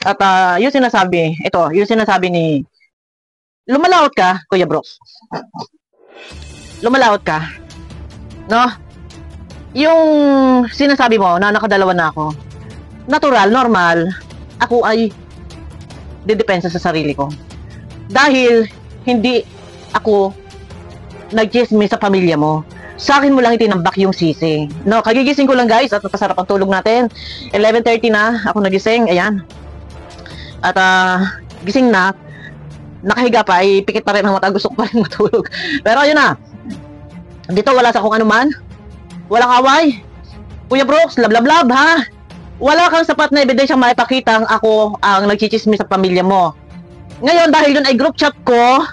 At yung sinasabi ni, lumalaot ka, Kuya Brooks. Lumalaot ka. No? Yung sinasabi mo na nakadalawa na ako, natural, normal, ako ay didepensa sa sarili ko. Dahil hindi ako nag-chismis sa pamilya mo. Sa akin mo lang itinambak yung sisi. No, kagigising ko lang guys at napasarap ang tulog natin. 11:30 na ako nagising, ayan. At gising na, nakahiga pa, ay pikit pa rin ang mata, gusto ko pa rin matulog. Pero ayun na. Dito wala sa kung ano man. Walang away. Kuya Brooks, lab ha. Wala kang sapat na ebidensyang maipakita ang ako ang nagchichismis sa pamilya mo. Ngayon dahil yun ay group chat ko,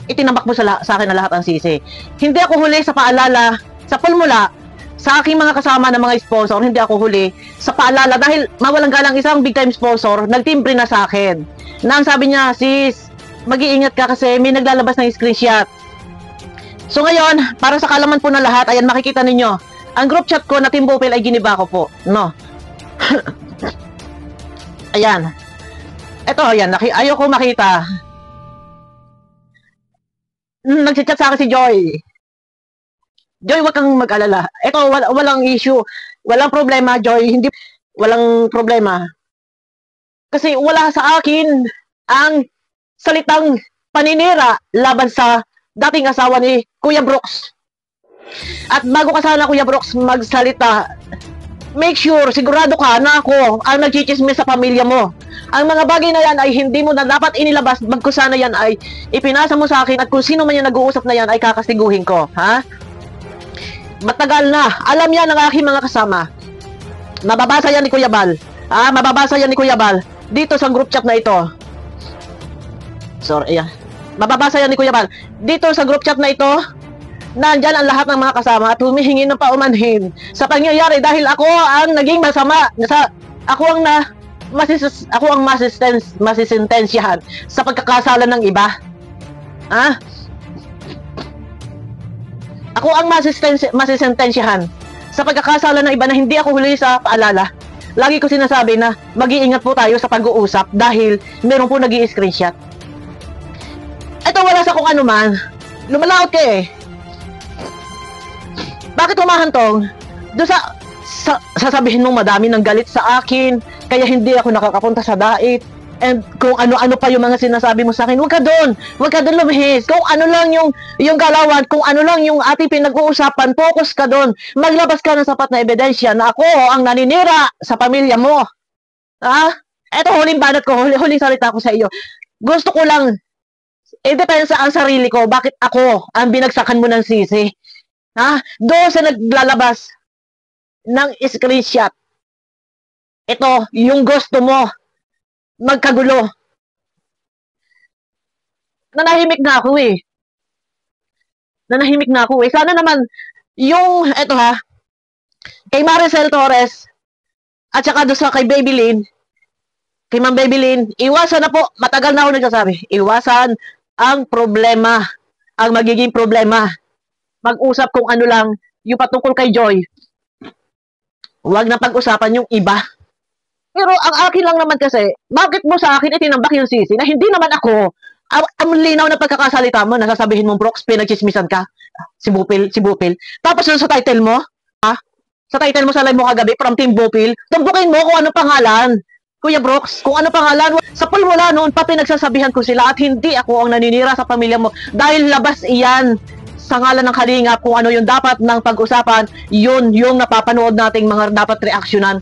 itinambak mo sa akin na lahat ang sisi. Hindi ako huli sa paalala, sa pulmula, sa aking mga kasama ng mga sponsor, hindi ako huli sa paalala dahil mawalang galang isang big time sponsor, nagtimbre na sa akin. Na ang sabi niya, sis, mag-iingat ka kasi may naglalabas ng screenshot. So ngayon, para sa kalaman po na lahat, ayan makikita ninyo, ang group chat ko na Team Bopel ay giniba ko po. No. Ayan. Ito, ayan, ayaw ko makita. Nagchat sa akin si Joy. Joy, wag kang mag-alala. Ito, walang issue. Walang problema, Joy. Walang problema. Kasi wala sa akin ang salitang paninira laban sa dating asawa ni Kuya Brooks. At bago ka sana, Kuya Brooks, magsalita, make sure, sigurado ka na ako ang nagchichismis sa pamilya mo. Ang mga bagay na yan ay hindi mo na dapat inilabas, bagko sana yan ay ipinasa mo sa akin at kung sino man yung nag-uusap na yan ay kakastiguhin ko, ha? Matagal na, alam yan ng aking mga kasama. Mababasa yan ni Kuya Bal. Mababasa yan ni Kuya Bal dito sa group chat na ito. Sorry, ayan. Mababasa yan ni Kuya Bal. Dito sa group chat na ito, nandyan ang lahat ng mga kasama at humihingi ng paumanhin sa pangyayari dahil ako ang naging masama. Ako ang masisintensyahan sa pagkakasala ng iba. Ako ang masisintensyahan sa pagkakasala ng iba na hindi ako huli sa paalala. Lagi ko sinasabi na mag-iingat po tayo sa pag-uusap dahil meron po nag-i-screenshot. Ito wala sa kung ano man. Lumalaot ka eh. Bakit humahantong? Doon sasabihin mong madami ng galit sa akin, kaya hindi ako nakakapunta sa dait. And kung ano-ano pa yung mga sinasabi mo sa akin, huwag ka doon lumihis. Kung ano lang yung galawan, kung ano lang yung ating pinag-uusapan, focus ka doon. Maglabas ka ng sapat na ebidensya na ako ang naninira sa pamilya mo. Eto huling banat ko, huling salita ko sa iyo. Gusto ko lang i-depensa ang sarili ko, bakit ako ang binagsakan mo ng sisi? Doon sa naglalabas ng screenshot. Ito, yung gusto mo magkagulo. Nanahimik na ako eh. Sana naman, yung, eto kay Maricel Torres, at saka doon sa kay Babylin, kay Ma'am Babylin, iwasan na po, matagal na ako nagsasabi, iwasan ang problema, ang magiging problema. Mag-usap kung ano lang, yung patungkol kay Joy. Huwag na pag-usapan yung iba. Pero ang akin lang naman kasi, bakit mo sa akin itinambak yung sisi na hindi naman ako, ang linaw na pagkakasalita mo, nasasabihin mong Brooks, pinagchismisan ka, si Bopel. Tapos sa title mo, sa title mo sa live mo kagabi, from Team Bopel, tumbukin mo kung ano pangalan. Kuya Brooks, kung ano pangalan, sa pulmula noon pa pinagsasabihan ko sila at hindi ako ang naninira sa pamilya mo dahil labas iyan sa ngalan ng Kalingap kung ano yung dapat ng pag-usapan, yun yung napapanood nating mga dapat reaksyonan.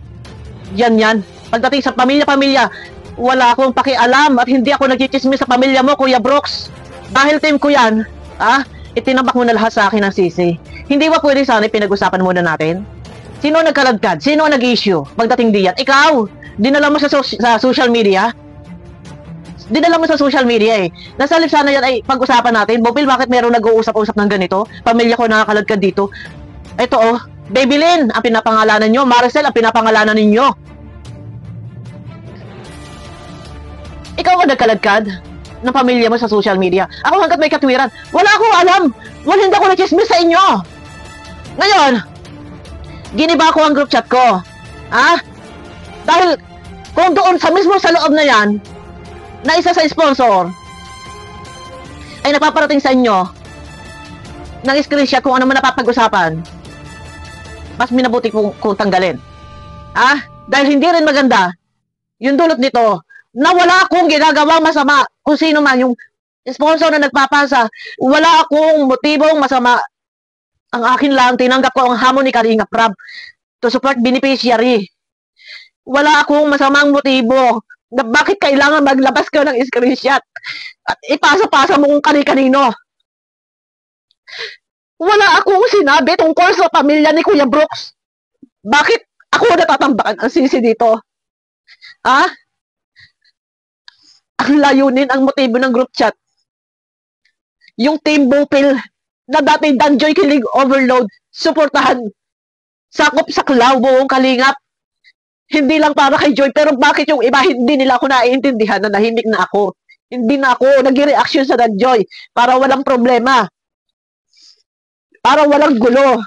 Yan. Pagdating sa pamilya-pamilya, wala akong pakialam at hindi ako nagchichismis sa pamilya mo, Kuya Brooks. Dahil team ko yan, itinambak mo na lahat sa akin ng sisi. Hindi ba pwede sana pinag-usapan muna natin? Sino nagkaladkad? Sino nag-issue? Pagdating diyan, ikaw, dinala mo sa social media? Dinala mo sa social media eh. Nasa halip sana yan ay pag-usapan natin. Bopel, bakit meron nag-uusap-usap ng ganito? Pamilya ko nakakaladkad dito. Ito Babylin, ang pinapangalanan nyo. Maricel, ang pinapangalanan ninyo. Ikaw ang nagkaladkad ng pamilya mo sa social media. Ako hanggat may katwiran, wala akong alam. Hindi ako nagchismis sa inyo. Ngayon, giniba ko ang group chat ko. Dahil Kung doon sa mismo sa loob na yan, na isa sa sponsor, ay napaparating sa inyo ng screenshot kung ano man napapag-usapan, mas minabuti kung tanggalin. Dahil hindi rin maganda yung dulot nito na wala akong ginagawang masama kung sino man yung sponsor na nagpapasa. Wala akong motibong masama. Ang akin lang, tinanggap ko ang hamon ni Kalinga Prab to support beneficiary. Wala akong masamang motibo na bakit kailangan maglabas ka ng screenshot at ipasa-pasa mo kung kani-kanino. Wala akong sinabi tungkol sa pamilya ni Kuya Brooks. Bakit ako natatambakan ang sisi dito? Ang layunin, ang motibo ng group chat, yung Team Bupil na dati Danjoy Kilig Overload, suportahan, sakop sa klaw, buong kalingap. Hindi lang para kay Joy, pero bakit yung iba hindi nila ako naiintindihan na nahimik na ako? Hindi na ako nag-reaction sa Danjoy para walang problema. Para walang gulo.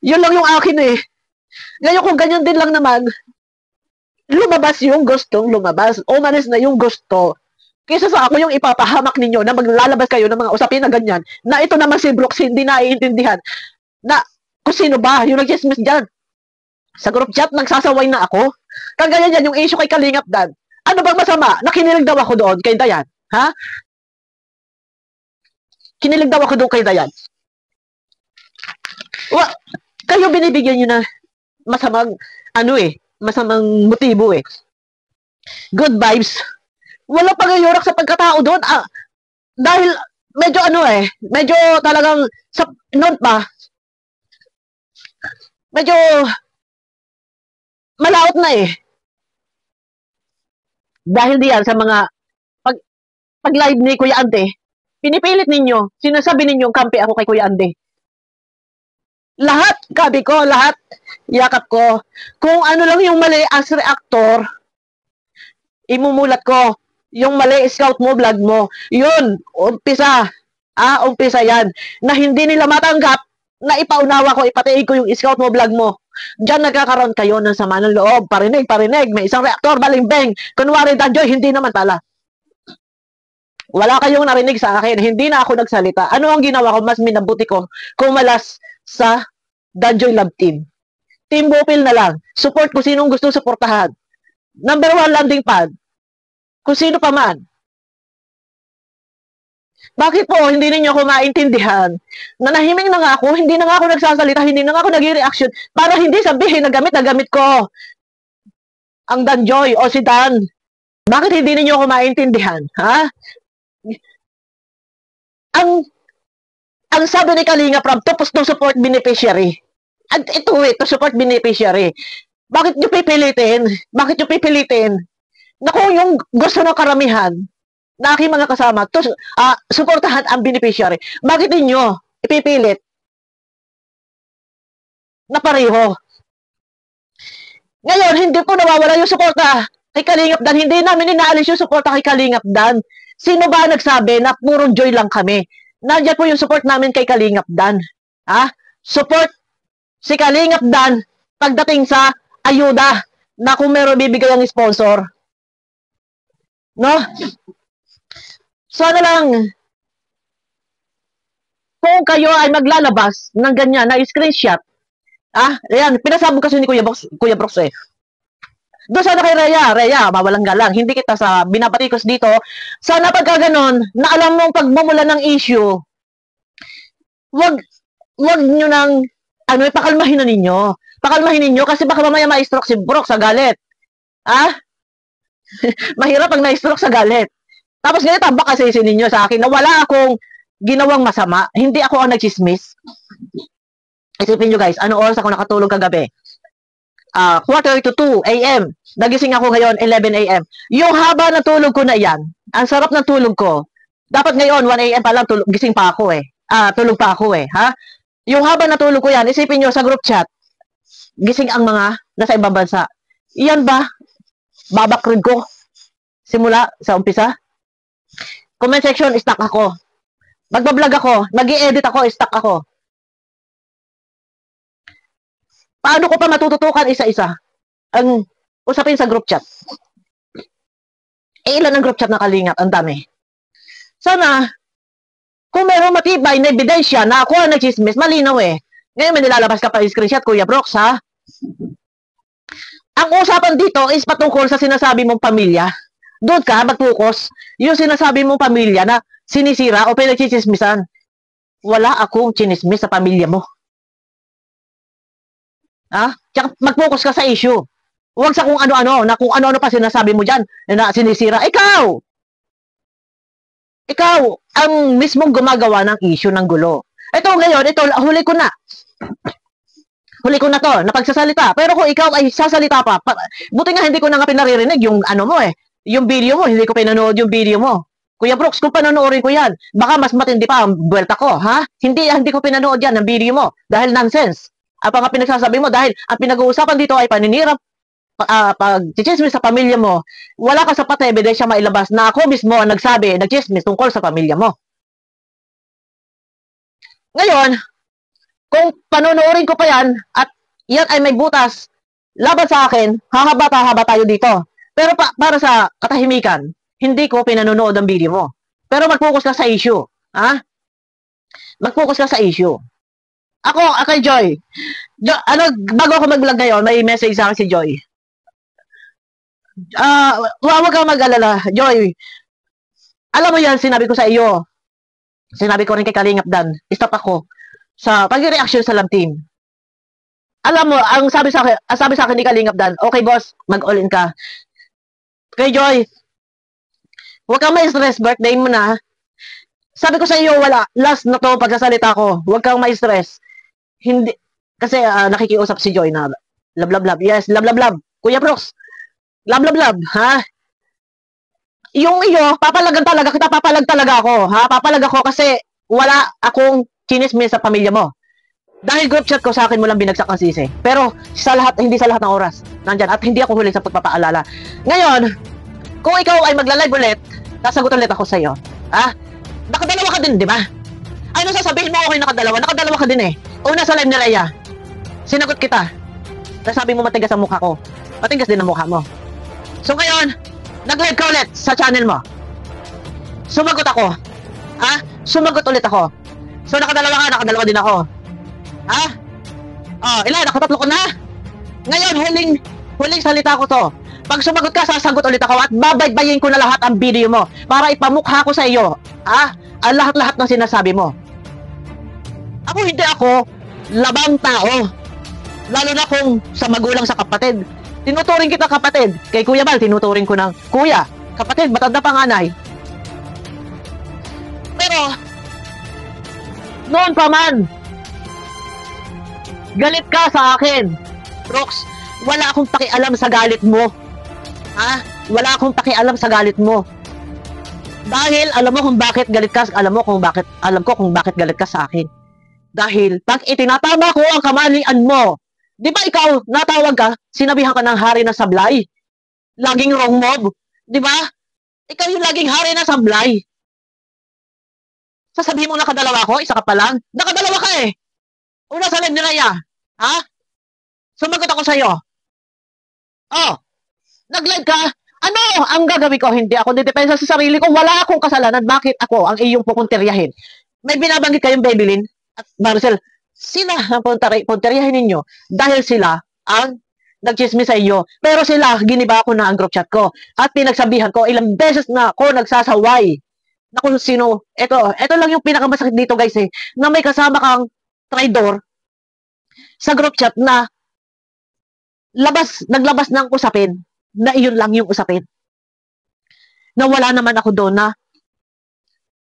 Yun lang yung akin eh. Ngayon kung ganyan din lang naman, lumabas yung gustong lumabas. Umalis na yung gusto. Kaysa sa ako yung ipapahamak ninyo na maglalabas kayo ng mga usapin na ganyan, na ito naman si Brooks hindi naiintindihan na kung sino ba yung nag-chismis dyan. Sa group chat, nagsasaway na ako. Kagaya yan yung issue kay Kalingap Dan. Ano bang masama? Nakinilig daw ako doon kay Dayan. Kinilig daw ako doon kay Dayan. Kayo binibigyan nyo na masamang masamang motibo eh. Good vibes. Wala pag-ayurak sa pagkatao doon. Dahil medyo medyo talagang noon pa, medyo malaot na eh. Dahil diyan sa mga pag live ni Kuya Ante, pinipilit ninyo, sinasabi ninyong kampi ako kay Kuya Ante. Lahat, gabi ko, lahat, yakap ko. Kung ano lang yung mali as reactor, imumulat ko. Yung mali, scout mo, vlog mo. Yun, umpisa. Umpisa yan. Na hindi nila matanggap, na ipaunawa ko, ipatiig ko yung scout mo, vlog mo. Diyan nagkakaroon kayo ng sama ng loob. Parinig. May isang reactor, balimbeng. Kunwari, Danjoy, hindi naman pala. Wala kayong narinig sa akin. Hindi na ako nagsalita. Ano ang ginawa ko? Mas minabuti ko kumalas sa Danjoy Love Team. Team Bupil na lang. Support kung sinong gusto suportahan. Number 1 landing pad. Kung sino pa man. Bakit po hindi ninyo ako maintindihan? Nanahimik na nga ako, hindi na nga ako nagsasalita, hindi na nga ako nag-reaction para hindi sabihin na gamit ko ang Danjoy o si Dan. Bakit hindi ninyo ako maintindihan? Ang sabi ni Kalinga Prab, to support beneficiary. At ito to support beneficiary. Bakit nyo pipilitin? Na kung yung gusto ng karamihan na aking mga kasama suportahan ang beneficiary, bakit ninyo ipipilit na pareho? Ngayon, hindi po nawawala yung suporta kay Kalingap Dan. Hindi namin inaalis yung suporta kay Kalingap Dan. Sino ba nagsabi na puro joy lang kami? Nandiyan po yung support namin kay Kalingap Dan. Support si Kalingap Dan pagdating sa ayuda na kung meron bibigay ang sponsor. No? Sana lang, kung kayo ay maglalabas ng ganyan na screenshot, ayan, pinasabog kasi ni Kuya Brooks eh. Doon sana kay Rhea, mawalang galang, hindi kita sa binabatikos dito. Sana pagka ganon, na alam mong pagmumula ng issue, wag nyo nang, pakalmahin na ninyo. Pakalmahin ninyo kasi baka mamaya ma-stroke si Brooks sa galit. Mahirap pag na-stroke sa galit. Tapos ngayon tambak kasi ninyo sa akin na wala akong ginawang masama. Hindi ako ang nagchismis. Isipin nyo guys, ano oras ako nakatulog kagabi? 1:45 a.m. Nagising ako ngayon 11 a.m. Yung haba na tulog ko na yan, ang sarap ng tulog ko. Dapat ngayon 1 a.m. pa lang gising pa ako eh. Tulog pa ako eh, Yung haba na tulog ko yan, isipin nyo sa group chat, gising ang mga nasa ibang bansa. Iyan ba? Babakrid ko. Simula sa umpisa. Comment section, stuck ako. Magbablog ako, mag-i-edit ako, stuck ako. Paano ko pa matututukan isa-isa? Ang usapin sa group chat. Ilan ang group chat na Kalingap? Ang dami. Sana, kung meron matibay na ebidensya na ako ang nagchismis, malinaw eh. Ngayon may nilalabas ka pa yung screenshot, Kuya Brooks, ha? Ang usapan dito is patungkol sa sinasabi mong pamilya. Doon ka mag-focus. Yung sinasabi mong pamilya na sinisira o pinagchichismisan. Wala akong chinismis sa pamilya mo. Ha? Tsaka mag-focus ka sa issue. Huwag sa kung ano-ano, na kung ano-ano pa sinasabi mo dyan, na sinisira. Ikaw, ang mismong gumagawa ng issue ng gulo. Ito ngayon, huli ko na. Huli ko na to, napagsasalita. Pero kung ikaw ay sasalita pa, buti nga hindi ko na nga pinaririnig yung ano mo eh. Yung video mo, hindi ko pinanood yung video mo. Kuya Brooks, kung panonoorin ko yan, baka mas matindi pa ang buwelta ko, ha? Hindi ko pinanood yan ang video mo dahil nonsense. Apa nga pinagsasabi mo dahil ang pinag-uusapan dito ay paninira, pag-chismis sa pamilya mo, wala ka sapat na ebidensya mailabas na ako mismo ang nagsabi, nag-chismis tungkol sa pamilya mo. Ngayon, kung panonoorin ko pa yan, at yan ay may butas, laban sa akin, hahaba tayo dito. Pero para sa katahimikan, hindi ko pinanonood ang video mo. Pero mag-focus ka sa issue. Ha? Mag-focus ka sa issue. Ako, kay Joy. Bago ako mag-vlog ngayon, may message sa akin si Joy. Huwag kang mag-alala, Joy. Alam mo yan, sinabi ko sa iyo. Sinabi ko rin kay Kalingap Dan. Stop ako sa pag-reaction sa Love Team. Alam mo, ang sabi sa akin ni Kalingap Dan, okay boss, mag-all in ka. Kay Joy, huwag kang ma-stress, birthday mo na. Sabi ko sa iyo, wala. Last na to pagsasalita ko. Huwag kang ma-stress. Hindi, kasi nakikiusap si Joy na love. Yes, love. Kuya Brooks, love, ha? Yung iyo, papalag talaga ako, ha? Papalag ako kasi wala akong chinismis sa pamilya mo. Dahil group chat ko sa akin mo lang binagsak ang sisi. Pero hindi sa lahat ng oras nandyan at hindi ako huli sa pagpapaalala. Ngayon, kung ikaw ay magla-live ulit, sasagot ulit ako sa iyo. Ha? Nakadalawa ka din, di ba? Ano sasabihin mo okay nakadalawa? Nakadalawa ka din eh. Una sa live ni Rhea, sinagot kita. Sabi mo matigas ang mukha ko. Matigas din ang mukha mo. So ngayon, nag-live ka ulit sa channel mo. Sumagot ako. Ha? Sumagot ulit ako. So nakadalawa din ako. Ha? Oh, nakatatlo ko na. Ngayon, huling salita ko to. Pag sumagot ka, sasagot ulit ako at babaybayin ko na lahat ang video mo para ipamukha ko sa iyo. Ha? Ang lahat-lahat ng sinasabi mo. Hindi ako labang tao. Lalo na kung sa magulang sa kapatid. Tinuturing kita kapatid. Kay Kuya Bal, tinuturing ko ng kuya. Kapatid, matanda panganay. Pero, noon pa man, galit ka sa akin. Brooks, wala akong pakialam sa galit mo. Ha? Wala akong pakialam sa galit mo. Dahil alam mo kung bakit galit ka, alam ko kung bakit galit ka sa akin. Dahil pag itinatama ko ang kamalian mo, di ba ikaw, natawag ka, sinabihan ka ng hari na sablay. Laging wrong mob. Di ba? Ikaw yung laging hari na sablay. Sasabihin mo nakadalawa ko, isa ka pa lang. Nakadalawa ka eh. Una sa live ni Rhea. Ha? Sumagot ako sa'yo. Oh, nag-live ka. Ano ang gagawin ko? Hindi ako didepensa sa sarili ko. Wala akong kasalanan. Bakit ako ang iyong pupunteryahin? May binabanggit kayong Babylin at Marcel. Sila ang punteryahin ninyo dahil sila ang nagchismis sa iyo. Pero sila, giniba ko na ang group chat ko. At pinagsabihan ko, ilang beses na ako nagsasaway na kung sino. Ito lang yung pinakamasakit dito guys eh. Na may kasama kang traidor sa group chat na naglabas ng usapin na iyon lang yung usapin. Na wala naman ako doon na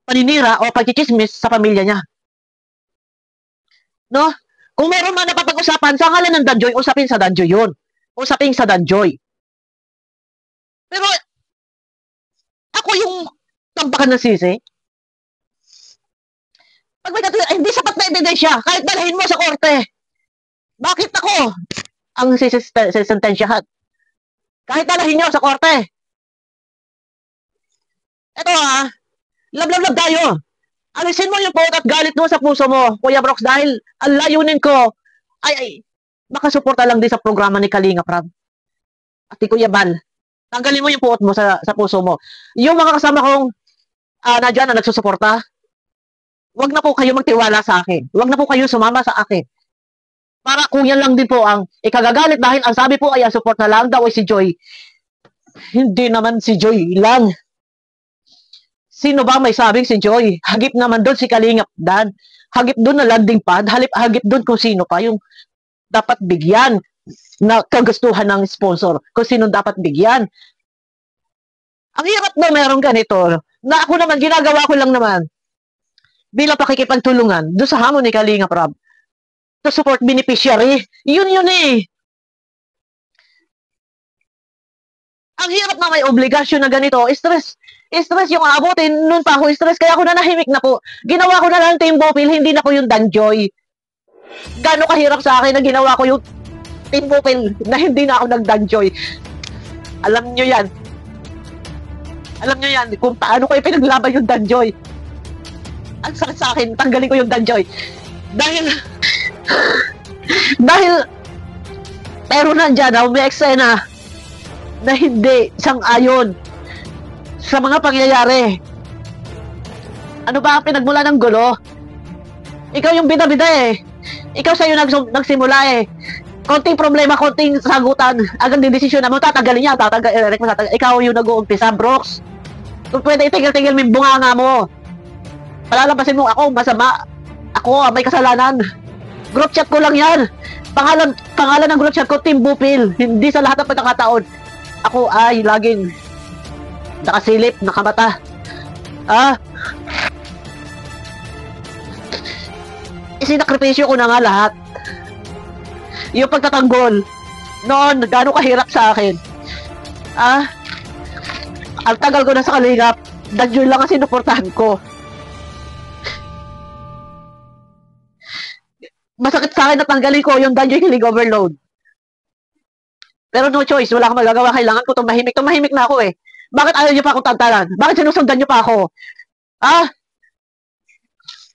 paninira o pagchichismis sa pamilya niya. No? Kung meron man napapag-usapan sa ngalan ng Danjoy, usapin sa Danjoy yun. Usapin sa Danjoy. Pero, ako yung tampakan ng sisi. Pag may hindi sapat na ebidensya, kahit dalhin mo sa korte. Bakit ako ang sisentensyahan? Kahit dalhin nyo sa korte. Ito love tayo. Alisin mo yung pout at galit mo sa puso mo, Kuya Brooks, dahil ang layunin ko ay makasuporta lang din sa programa ni Kalinga Prab. Ate Kuya Bal, tanggalin mo yung puot mo sa puso mo. Yung mga kasama kong na dyan na nagsusuporta, wag na po kayo magtiwala sa akin. Wag na po kayo sumama sa akin. Para kung yan lang din po ang ikagagalit dahil ang sabi po ay ang support na lang daw ay si Joy. Hindi naman si Joy lang. Sino ba may sabing si Joy? Hagip naman doon si Kalingap Dan. Hagip doon na landing pad. Hagip doon kung sino pa yung dapat bigyan na kagustuhan ng sponsor. Kung sino dapat bigyan. Ang hirap na meron ganito. Na ako naman, ginagawa ko lang naman bilang pakikipagtulungan doon sa hamon ni Kalingap Rab. To support beneficiary. Yun eh. Ang hirap na may obligasyon na ganito. Stress yung aabutin. Noon pa ako stress. Kaya ako nanahimik na po. Ginawa ko na lang Team Bopil. Hindi na po yung Danjoy. Gano'ng kahirap sa akin na ginawa ko yung Team Bopil na hindi na ako nag-Danjoy. Alam nyo yan. Alam nyo yan. Kung paano ko ipinaglaban yung Danjoy. Ang sakit sa akin. Tanggalin ko yung Danjoy. Dahil pero nandyan may eksena na hindi sang-ayon sa mga pangyayari. Ano ba ang pinagmula ng gulo? Ikaw yung bida-bida eh. Ikaw sa'yo nagsimula eh. Konting problema, konting sagutan, agad din desisyon na mo, tatagalin niya, ikaw yung nag-uumpisa, Brooks. Kung pwede itigil-tigil mo yung bunganga mo. Palalabasin mo ako, masama. Ako, may kasalanan. Group chat ko lang yan. Pangalan ng group chat ko, Team Bupil. Hindi sa lahat ng pagkakataon. Ako ay laging nakasilip, nakamata. Isinakripisyo ko na nga lahat. Yung pagtatanggol noon, gano'ng kahirap sa akin. Ang tagal ko na sa Kalingap, Danjoy lang ang sinuportahan ko. Masakit sa akin na tanggalin ko yung Danjoy Kilig Overload. Pero no choice, wala akong magagawa. Kailangan ko tumahimik. Tumahimik na ako eh. Bakit ayaw niyo pa akong tantalan? Bakit sinusundan niyo pa ako?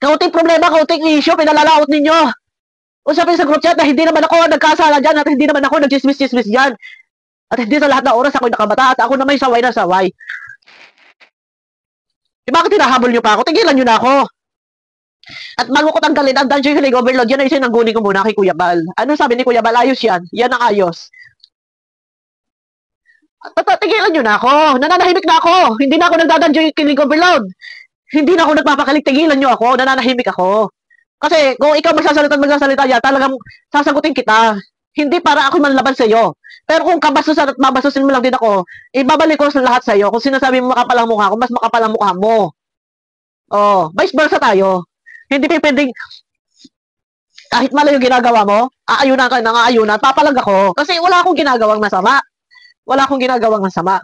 Kaunting problema, kaunting issue, pinalalaot ninyo. Usapin sa group chat na hindi naman ako nagkasala dyan at hindi naman ako nag-chismis-chismis dyan. At hindi sa lahat ng oras ako'y nakabata at ako na may saway na saway. Bakit hinahabol niyo pa ako? Tigilan niyo na ako. At bago ko tanggalin ang Danjoy Kilig Overload, yan ay sinanggunin ko muna kay Kuya Bal. Ano sabi ni Kuya Bal? Ayos yan. Yan ang ayos. Tigilan nyo na ako. Nananahimik na ako. Hindi na ako nagdadanjoy Kilig Overload. Hindi na ako nagpapakalig. Tigilan nyo ako. Nananahimik ako. Kasi kung ikaw magsasalita yan, talagang sasagutin kita. Hindi para ako manlaban sa iyo. Pero kung kabasusan at babasusin mo lang din ako, ibabalik ko sa lahat sa iyo. Kung sinasabi mo makapalang mukha ko, mas makapalang mukha mo. Vice versa tayo. Hindi pwedeng kahit mali yung ginagawa mo, aayunan ka nang aayunan, papalag ako. Kasi wala akong ginagawang masama. Wala akong ginagawang masama.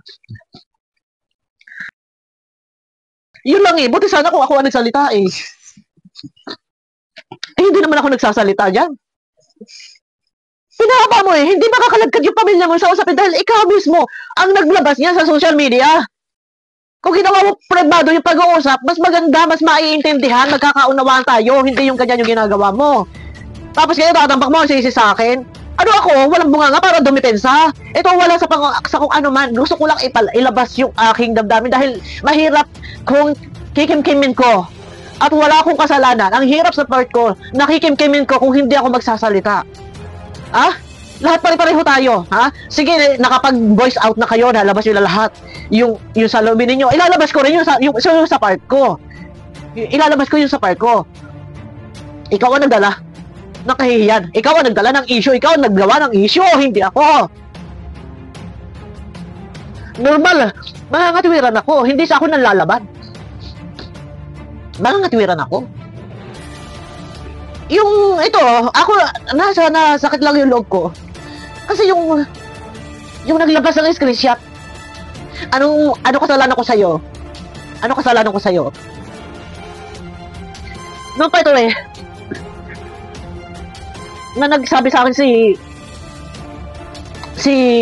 Yun lang eh. Buti sana kung ako ang nagsalita eh. Hindi naman ako nagsasalita dyan. Pinahaba mo eh. Hindi makakalagkad yung pamilya mo sa usapin dahil ikaw mismo ang naglabas niya sa social media. Kung ginawa mo privado yung pag-uusap, mas maganda, mas maiintindihan, magkakaunawaan tayo. Hindi yung ganyan yung ginagawa mo. Tapos kayo tatambak mo ang sisi sa akin. Ano ako? Walang bunganga para dumipensa. Ito wala sa kung ano man. Gusto ko lang ilabas yung aking damdamin dahil mahirap kung kikimkimin ko. At wala akong kasalanan. Ang hirap sa part ko, nakikimkimin ko kung hindi ako magsasalita. Lahat pare-pareho tayo. Sige, nakapag-voice out na kayo, nalabas nyo na lahat. Yung sa lobby ninyo, ilalabas ko rin yung sa part ko. Ilalabas ko yung sa part ko. Ikaw ang nagdala. Nakahihiyan. Ikaw ang nagdala ng issue. Ikaw ang naggawa ng issue. Hindi ako. Normal. Mangangatwiran ako. Hindi sa ako nanlalaban. Mangangatwiran ako. Yung ito, ako, nasakit lang yung loob ko. Kasi yung naglabas ng screenshot, ano kasalanan ko sa'yo? Ano kasalanan ko sa'yo? Noon pa ito eh, na nagsabi sa akin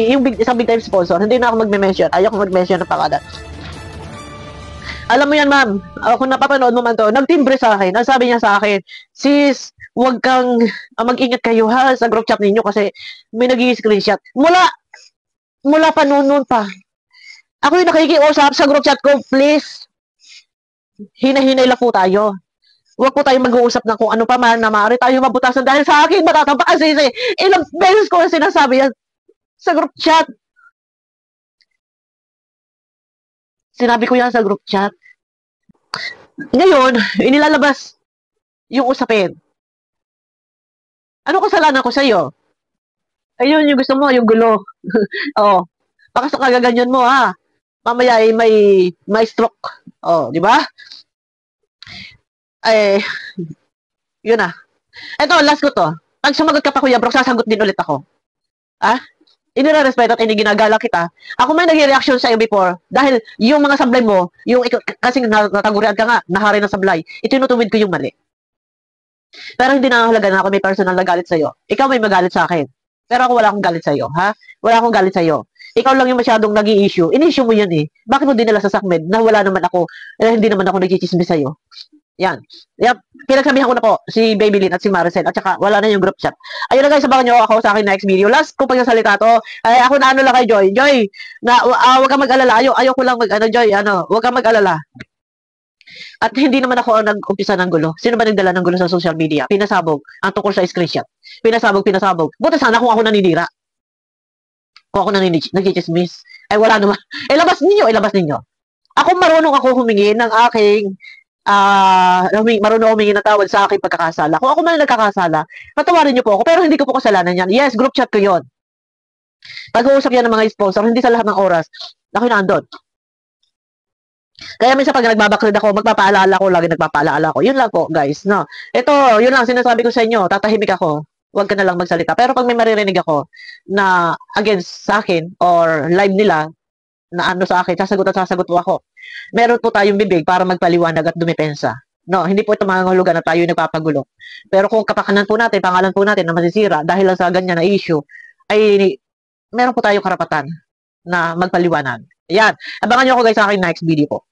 yung isang big time sponsor, hindi na ako magme-mention, ayaw ko mag-mention ng pangalan. Alam mo yan, ma'am, kung napapanood mo man to, nagtimbre sa akin, ang sabi niya sa akin, sis, huwag kang, mag-ingat kayo ha, sa group chat ninyo kasi may nag-i-screenshot. mula pa noon pa. Ako yung nakikiusap sa group chat ko, please. Hina-hinay lang po tayo. Huwag po tayong mag-uusap ng kung ano pa man na maaari tayo mabutasan dahil sa akin matatapa kasi ilang beses ko sinasabi yan sa group chat. Sinabi ko yan sa group chat. Ngayon, inilalabas yung usapin. Ano kasalanan ko sa'yo? Ayun, yung gusto mo, yung gulo. Oh, baka sa kagaganyan mo, ha? Mamaya ay may stroke. Oh, di ba? Eh, yun na. Ito, last ko to. Pag sumagot ka pa, Kuya Brooke, sasagot din ulit ako. Ah? Inirerespeto at iniginagala kita. Ako may nag-reaction sa'yo before dahil yung mga sablay mo, kasi natagurian ka nga, nahari ng sablay, itinutuwid ko yung mali. Pero hindi na halaga na ako may personal na galit sa'yo. Ikaw may magalit sa akin. Pero ako wala akong galit sa'yo, ha? Wala akong galit sa'yo. Ikaw lang yung masyadong nag-i-issue. In-issue mo yan eh. Bakit mo dinala sa SACMED na wala naman ako, hindi naman ako nagchichismis sa'yo? Yan. Yep. Pinagsabihan ko na po si Babylin at si Maricel at saka wala na yung group chat. Ayun na guys, sabakan nyo ako sa akin next video. Last ko pagsasalita to, ay ako na ano lang kay Joy. Joy, na wag kang mag-alala. Ayaw ko lang Joy, wag kang mag-alala. At hindi naman ako nag-umpisa ng gulo. Sino ba nagdala ng gulo sa social media? Pinasabog ang tungkol sa screenshot. Pinasabog. Buti sana kung ako naninira. Kung ako nagchichismis. Ay wala naman. Ilabas ninyo. Marunong ako humingi ng aking marunong humingi ng tawad sa aking pagkakasala. Kung ako man nagkakasala, patawarin niyo po ako, pero hindi ko po kasalanan yan. Yes, group chat ko yon. Pag-uusap yan ng mga sponsor, hindi sa lahat ng oras, ako nandun. Kaya minsan pag nagbabakrid ako, lagi nagpapaalala ko. Yun lang po, guys. No? Ito, yun lang, sinasabi ko sa inyo, tatahimik ako. Huwag ka na lang magsalita. Pero pag may maririnig ako na against sa akin or live nila, na ano sa akin, sasagot po ako. Meron po tayong bibig para magpaliwanag at dumepensa. No, hindi po ito mga hulugan na tayo nagpapagulo. Pero kung kapakanan po natin, pangalan po natin na masisira dahil lang sa ganyan na issue, ay meron po tayong karapatan na magpaliwanag. Ayan. Abangan nyo ako guys sa aking next video po.